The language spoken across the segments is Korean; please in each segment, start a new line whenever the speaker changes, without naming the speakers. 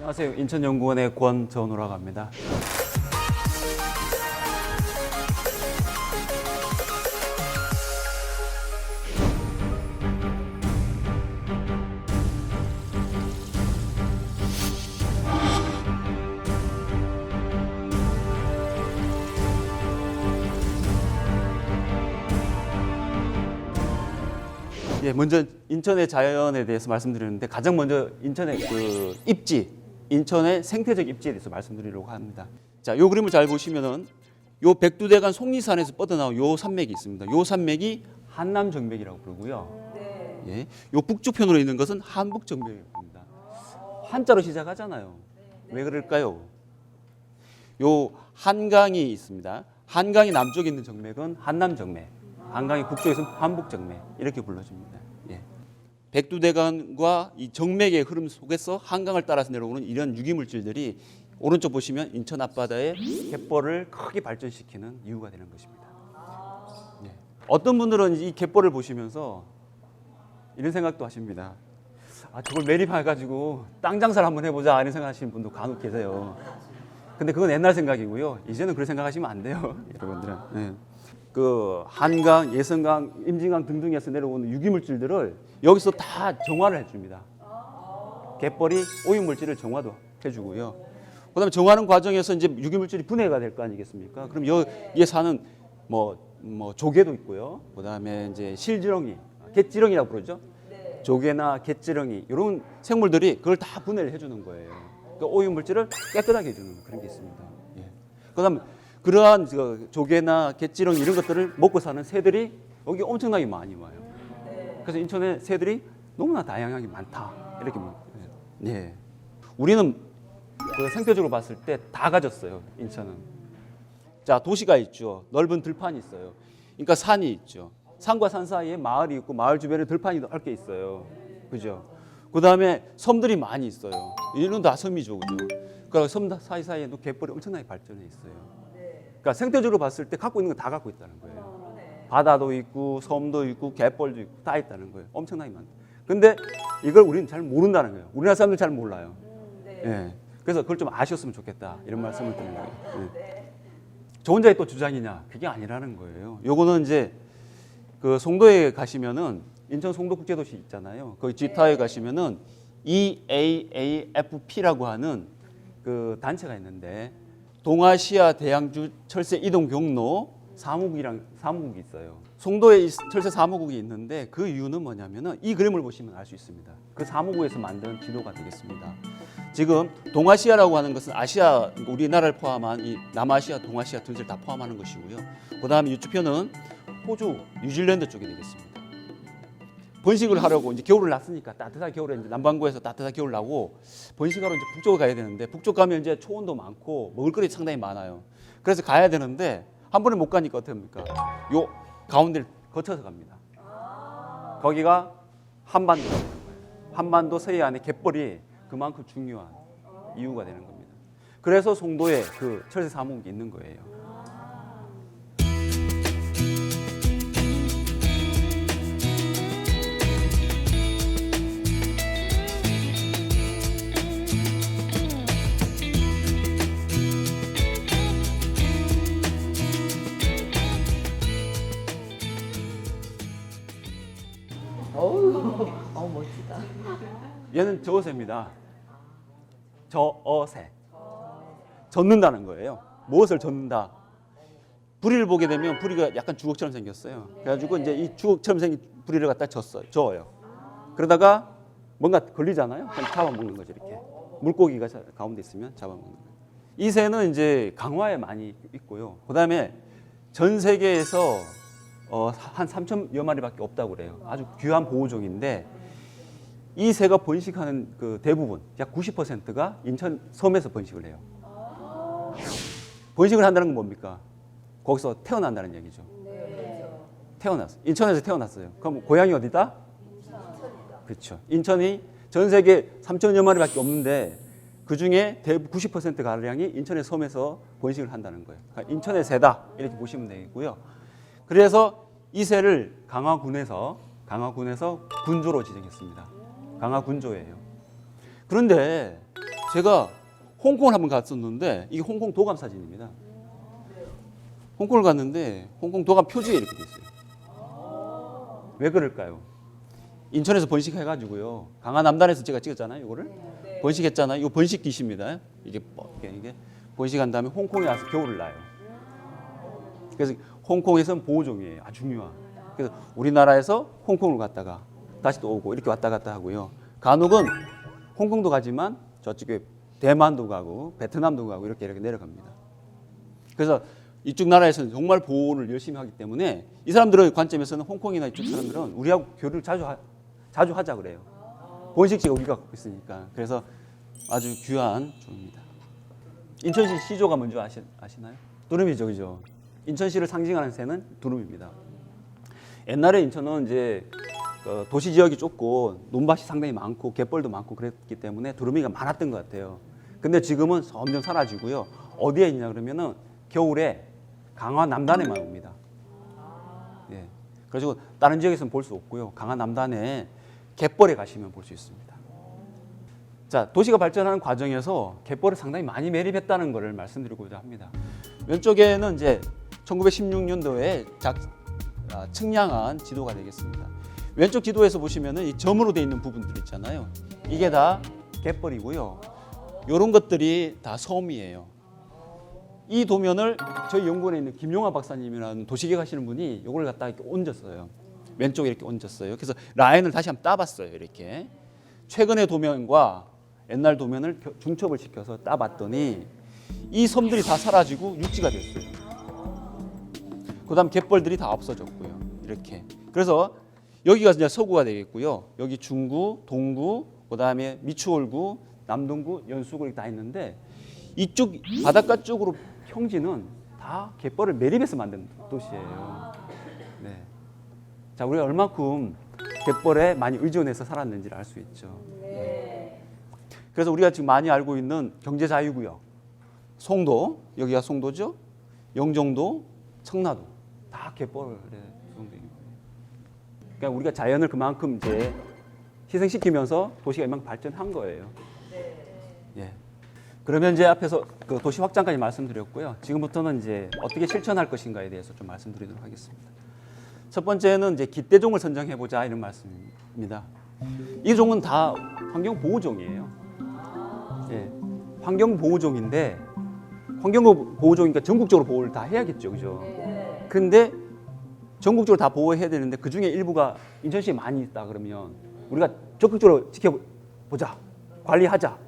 안녕하세요. 인천연구원의 권전우라고 합니다. 예, 먼저 인천의 자연에 대해서 말씀드리는데 가장 먼저 인천의 그 입지, 인천의 생태적 입지에 대해서 말씀드리려고 합니다. 자, 요 그림을 잘 보시면은 요 백두대간 속리산에서 뻗어나온 요 산맥이 있습니다. 요 산맥이 한남정맥이라고 부르고요.
네.
예, 요 북쪽편으로 있는 것은 한북정맥입니다. 한자로 시작하잖아요. 왜 그럴까요? 요 한강이 있습니다. 한강이 남쪽에 있는 정맥은 한남정맥, 한강이 북쪽에서는 한북정맥 이렇게 불러집니다. 예. 백두대간과 이 정맥의 흐름 속에서 한강을 따라서 내려오는 이런 유기물질들이 오른쪽 보시면 인천 앞바다의 갯벌을 크게 발전시키는 이유가 되는 것입니다. 예. 어떤 분들은 이 갯벌을 보시면서 이런 생각도 하십니다. 아, 저걸 매립해가지고 땅 장사를 한번 해보자 이런 생각하시는 분도 간혹 계세요. 근데 그건 옛날 생각이고요. 이제는 그런 생각하시면 안 돼요, 여러분들은. 예. 그 한강, 예성강, 임진강 등등에서 내려오는 유기물질들을 여기서 다 정화를 해줍니다. 갯벌이 오염물질을 정화도 해주고요. 그다음에 정화하는 과정에서 이제 유기물질이 분해가 될 거 아니겠습니까? 그럼 여기에 사는 뭐 조개도 있고요. 그다음에 이제 실지렁이, 갯지렁이라고 부르죠. 조개나 갯지렁이 이런 생물들이 그걸 다 분해를 해주는 거예요. 그러니까 오염물질을 깨끗하게 해주는 그런 게 있습니다. 예. 그다음 그러한 조개나 갯지렁이 이런 것들을 먹고 사는 새들이 여기 엄청나게 많이 와요. 그래서 인천에 새들이 너무나 다양하게 많다. 이렇게 예. 우리는 그 생태적으로 봤을 때 다 가졌어요. 인천은. 자, 도시가 있죠. 넓은 들판이 있어요. 그러니까 산이 있죠. 산과 산 사이에 마을이 있고 마을 주변에 들판이 넓게 있어요. 그죠? 그다음에 섬들이 많이 있어요. 이런 다 섬이죠. 그죠? 그러니까 섬 사이사이에도 갯벌이 엄청나게 발전해 있어요. 그러니까 생태적으로 봤을 때 갖고 있는 거 다 갖고 있다는 거예요. 바다도 있고 섬도 있고 갯벌도 있고 다 있다는 거예요. 엄청나게 많다. 근데 이걸 우리는 잘 모른다는 거예요. 우리나라 사람들 잘 몰라요. 예. 그래서 그걸 좀 아셨으면 좋겠다 이런 말씀을 드리는 거예요. 예. 저 혼자의 또 주장이냐? 그게 아니라는 거예요. 요거는 이제 그 송도에 가시면은 인천 송도국제도시 있잖아요. 거기 G타워에 가시면은 EAAFP라고 하는 그 단체가 있는데 동아시아 대양주 철새 이동 경로 사무국이 있어요. 송도에 철새 사무국이 있는데 그 이유는 뭐냐면은 이 그림을 보시면 알 수 있습니다. 그 사무국에서 만든 지도가 되겠습니다. 지금 동아시아라고 하는 것은 아시아, 우리나라를 포함한 이 남아시아, 동아시아 전체를 다 포함하는 것이고요. 그다음에 이쪽편은 호주, 뉴질랜드 쪽이 되겠습니다. 번식을 하려고 이제 겨울을 났으니까 따뜻한 겨울에 이제 남반구에서 따뜻한 겨울 나고 번식하러 이제 북쪽으로 가야 되는데 북쪽 가면 이제 초원도 많고 먹을거리 상당히 많아요. 그래서 가야 되는데 한 번에 못 가니까 어떻게 합니까? 요 가운데를 거쳐서 갑니다. 거기가 한반도가 되는 거예요. 한반도 서해안의 갯벌이 그만큼 중요한 이유가 되는 겁니다. 그래서 송도에 그 철새 사무국이 있는 거예요.
멋지다.
얘는 저어새입니다. 저어새. 젓는다는 거예요. 무엇을 젓는다? 부리를 보게 되면 부리가 약간 주걱처럼 생겼어요. 그래가지고 이제 이 주걱처럼 생긴 부리를 갖다 저어요. 그러다가 뭔가 걸리잖아요. 그럼 잡아먹는 거죠, 이렇게. 물고기가 가운데 있으면 잡아먹는 거예요. 이 새는 이제 강화에 많이 있고요. 그다음에 전 세계에서 한 3천여 마리밖에 없다고 그래요. 아주 귀한 보호종인데 이 새가 번식하는 그 대부분 약 90%가 인천 섬에서 번식을 해요. 번식을 한다는 건 뭡니까? 거기서 태어난다는 얘기죠. 태어났어요. 인천에서 태어났어요. 그럼 고향이 어디다? 그렇죠. 인천이 전 세계 3천여 마리밖에 없는데 그 중에 대부분 90% 가량이 인천의 섬에서 번식을 한다는 거예요. 그러니까 인천의 새다 이렇게 보시면 되겠고요. 그래서 이 새를 강화군에서 군조로 지정했습니다. 강화군조예요. 그런데 제가 홍콩을 한번 갔었는데 이게 홍콩 도감 사진입니다. 홍콩을 갔는데 홍콩 도감 표지에 이렇게 돼 있어요. 왜 그럴까요? 인천에서 번식해가지고요. 강화 남단에서 제가 찍었잖아요. 이거를 번식했잖아요. 이거 번식 기시입니다. 이게 번식한 다음에 홍콩에 와서 겨울을 나요. 그래서 홍콩에서는 보호종이에요. 아주 중요한. 그래서 우리나라에서 홍콩을 갔다가 다시 또 오고 이렇게 왔다 갔다 하고요. 간혹은 홍콩도 가지만 저쪽에 대만도 가고 베트남도 가고 이렇게 내려갑니다. 그래서 이쪽 나라에서는 정말 보호를 열심히 하기 때문에 이 사람들의 관점에서는 홍콩이나 이쪽 사람들은 우리하고 교류를 자주 하자 그래요. 번식지가 우리가 갖고 있으니까. 그래서 아주 귀한 종입니다. 인천시 시조가 뭔지 아시나요? 두루미죠, 그죠? 인천시를 상징하는 새는 두루미입니다. 옛날에 인천은 이제 도시 지역이 좁고 논밭이 상당히 많고 갯벌도 많고 그랬기 때문에 두루미가 많았던 것 같아요. 근데 지금은 점점 사라지고요. 어디에 있냐 그러면은 겨울에 강화 남단에만 옵니다. 예. 그래서 다른 지역에서는 볼 수 없고요. 강화 남단에 갯벌에 가시면 볼 수 있습니다. 자, 도시가 발전하는 과정에서 갯벌을 상당히 많이 매립했다는 것을 말씀드리고자 합니다. 왼쪽에는 이제 1916년도에 측량한 지도가 되겠습니다. 왼쪽 지도에서 보시면은 이 점으로 되어 있는 부분들 있잖아요. 이게 다 갯벌이고요. 이런 것들이 다 섬이에요. 이 도면을 저희 연구원에 있는 김용화 박사님이라는 도시계획 하시는 분이 이걸 갖다 이렇게 얹었어요. 왼쪽에 이렇게 얹었어요. 그래서 라인을 다시 한번 따봤어요. 이렇게 최근의 도면과 옛날 도면을 중첩을 시켜서 따봤더니 이 섬들이 다 사라지고 육지가 됐어요. 그다음 갯벌들이 다 없어졌고요. 이렇게. 그래서 여기가 이제 서구가 되겠고요. 여기 중구, 동구, 그다음에 미추홀구, 남동구, 연수구 다 있는데 이쪽 바닷가 쪽으로 평지는 다 갯벌을 매립해서 만든 도시예요. 네. 자, 우리가 얼마큼 갯벌에 많이 의존해서 살았는지를 알 수 있죠. 네. 그래서 우리가 지금 많이 알고 있는 경제자유구역, 송도, 여기가 송도죠. 영종도, 청라도 다 갯벌에 조성되어 있는 거예요. 그러니까 우리가 자연을 그만큼 이제 희생시키면서 도시가 이만큼 발전한 거예요. 예. 그러면 이제 앞에서 그 도시 확장까지 말씀드렸고요. 지금부터는 이제 어떻게 실천할 것인가에 대해서 좀 말씀드리도록 하겠습니다. 첫 번째는 이제 기대종을 선정해 보자 이런 말씀입니다. 이 종은 다 환경보호종이에요. 예. 환경보호종인데 환경보호종이니까 전국적으로 보호를 다 해야겠죠, 그죠? 근데 전국적으로 다 보호해야 되는데 그 중에 일부가 인천시에 많이 있다 그러면 우리가 적극적으로 지켜보자, 관리하자.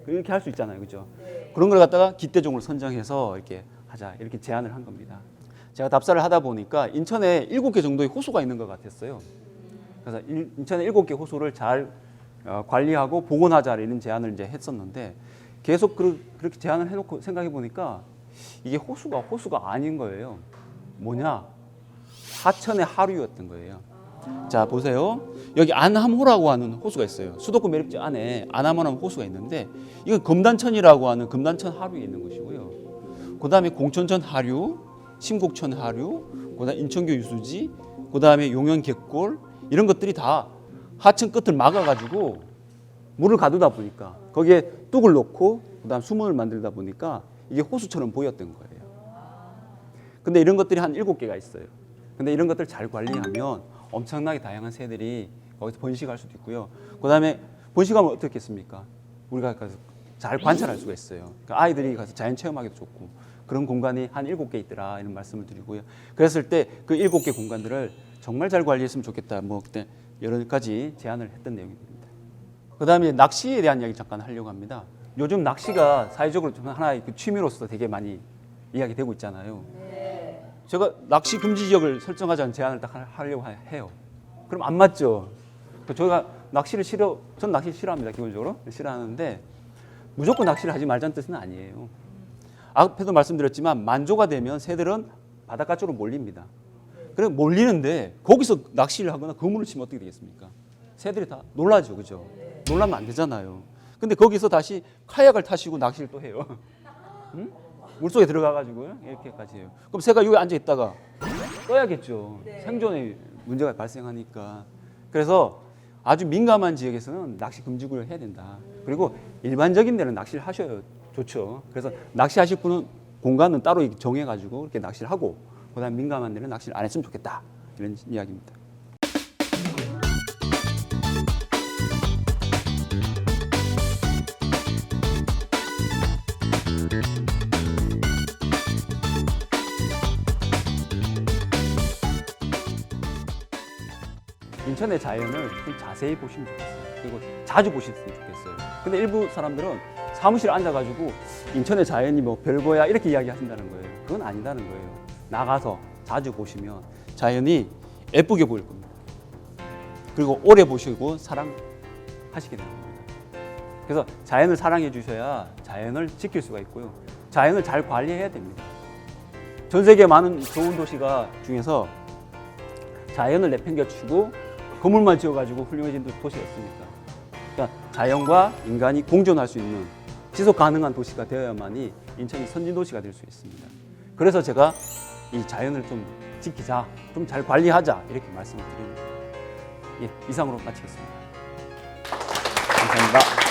이렇게 할 수 있잖아요. 그죠? 그런 걸 갖다가 기대종을 선정해서 이렇게 하자. 이렇게 제안을 한 겁니다. 제가 답사를 하다 보니까 인천에 7개 정도의 호수가 있는 것 같았어요. 그래서 인천에 7개 호수를 잘 관리하고 복원하자 이런 제안을 이제 했었는데 계속 그렇게 제안을 해놓고 생각해 보니까 이게 호수가 아닌 거예요. 뭐냐? 하천의 하류였던 거예요. 자, 보세요. 여기 안함호라고 하는 호수가 있어요. 수도권 매립지 안에 안함호라는 호수가 있는데 이건 금단천이라고 하는 금단천 하류에 있는 것이고요. 그다음에 공천천 하류, 심곡천 하류, 그다음 인천교 유수지, 그다음에 용현 갯골 이런 것들이 다 하천 끝을 막아가지고 물을 가두다 보니까 거기에 뚝을 놓고 그다음 수문을 만들다 보니까 이게 호수처럼 보였던 거예요. 근데 이런 것들이 한 7개가 있어요. 근데 이런 것들 잘 관리하면 엄청나게 다양한 새들이 거기서 번식할 수도 있고요. 그다음에 번식하면 어떻겠습니까? 우리가 가서 잘 관찰할 수가 있어요. 그러니까 아이들이 가서 자연 체험하기도 좋고 그런 공간이 한 7개 있더라 이런 말씀을 드리고요. 그랬을 때 그 7개 공간들을 정말 잘 관리했으면 좋겠다. 뭐 그때 여러 가지 제안을 했던 내용입니다. 그다음에 낚시에 대한 이야기 잠깐 하려고 합니다. 요즘 낚시가 사회적으로 좀 하나의 그 취미로서 되게 많이 이야기되고 있잖아요. 제가 낚시 금지 지역을 설정하자는 제안을 딱 하려고 해요. 그럼 안 맞죠? 저희가 전 낚시 싫어합니다. 기본적으로 싫어하는데 무조건 낚시를 하지 말자는 뜻은 아니에요. 앞에도 말씀드렸지만 만조가 되면 새들은 바닷가 쪽으로 몰립니다. 그럼 몰리는데 거기서 낚시를 하거나 그물을 치면 어떻게 되겠습니까? 새들이 다 놀라죠, 그죠? 놀라면 안 되잖아요. 근데 거기서 다시 카약을 타시고 낚시를 또 해요. 응? 물속에 들어가가지고요. 이렇게까지 해요. 그럼 새가 여기 앉아 있다가 떠야겠죠. 생존에 문제가 발생하니까. 그래서 아주 민감한 지역에서는 낚시 금지구를 해야 된다. 그리고 일반적인 데는 낚시를 하셔야 좋죠. 그래서 낚시하실 분은 공간은 따로 정해가지고 이렇게 낚시를 하고, 그다음 민감한 데는 낚시를 안 했으면 좋겠다, 이런 이야기입니다. 인천의 자연을 좀 자세히 보시면 좋겠어요. 그리고 자주 보셨으면 좋겠어요. 근데 일부 사람들은 사무실에 앉아가지고 인천의 자연이 뭐 별거야 이렇게 이야기하신다는 거예요. 그건 아니다는 거예요. 나가서 자주 보시면 자연이 예쁘게 보일 겁니다. 그리고 오래 보시고 사랑하시게 되는 겁니다. 그래서 자연을 사랑해 주셔야 자연을 지킬 수가 있고요. 자연을 잘 관리해야 됩니다. 전 세계 많은 좋은 도시가 중에서 자연을 내팽겨치고 건물만 지어가지고 훌륭해진 도시가 있습니까? 그러니까 자연과 인간이 공존할 수 있는 지속 가능한 도시가 되어야만이 인천이 선진도시가 될 수 있습니다. 그래서 제가 이 자연을 좀 지키자, 좀 잘 관리하자 이렇게 말씀을 드립니다. 예, 이상으로 마치겠습니다. 감사합니다.